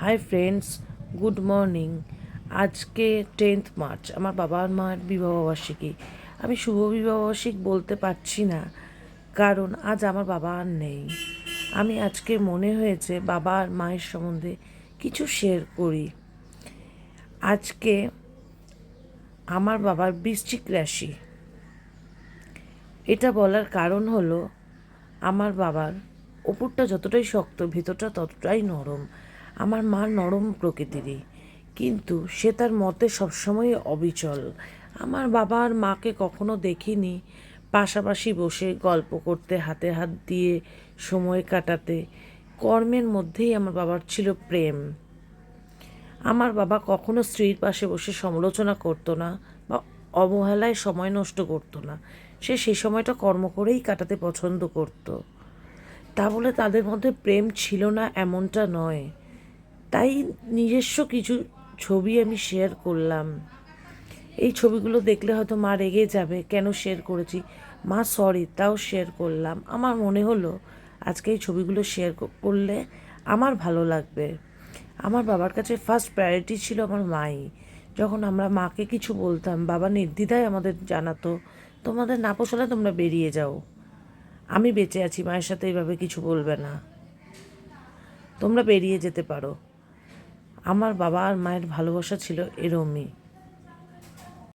Hi friends, good morning. আজকে 10th March, আমার বাবা আর মায়ের বিবাহবার্ষিকী। আমি শুভ বিবাহবার্ষিক বলতে পারছি না, কারণ আজ আমার বাবা আর নেই। আমি আজকে মনে হয়েছে বাবা আর মায়ের সম্বন্ধে কিছু শেয়ার করি। আজকে আমার বাবার বৃশ্চিক রাশি। এটা বলার কারণ হলো, আমার বাবার ওপরটা যতটাই শক্ত, ভেতরটা ততটাই নরম। আমার মা নরম প্রকৃতিরই, কিন্তু সে তার মতে সবসময় অবিচল। আমার বাবা আর মাকে কখনো দেখিনি পাশাপাশি বসে গল্প করতে, হাতে হাত দিয়ে সময় কাটাতে। কর্মের মধ্যেই আমার বাবার ছিল প্রেম। আমার বাবা কখনো স্ত্রীর পাশে বসে সমালোচনা করতো না বা অবহেলায় সময় নষ্ট করতো না। সে সেই সময়টা কর্ম করেই কাটাতে পছন্দ করতো। তা বলে তাদের মধ্যে প্রেম ছিল না এমনটা নয়। তাই নিজস্ব কিছু ছবি আমি শেয়ার করলাম। এই ছবিগুলো দেখলে হয়তো মা রেগে যাবে, কেন শেয়ার করেছি। মা সরি, তাও শেয়ার করলাম। আমার মনে হলো আজকে এই ছবিগুলো শেয়ার করলে আমার ভালো লাগবে। আমার বাবার কাছে ফার্স্ট প্রায়োরিটি ছিল আমার মাই। যখন আমরা মাকে কিছু বলতাম, বাবা নির্দ্বিধায় আমাদের জানাতো, তোমাদের না পোষালে তোমরা বেরিয়ে যাও, আমি বেঁচে আছি, মায়ের সাথে এইভাবে কিছু বলবে না, তোমরা বেরিয়ে যেতে পারো। আমার বাবা আর মায়ের ভালোবাসা ছিল এরমই।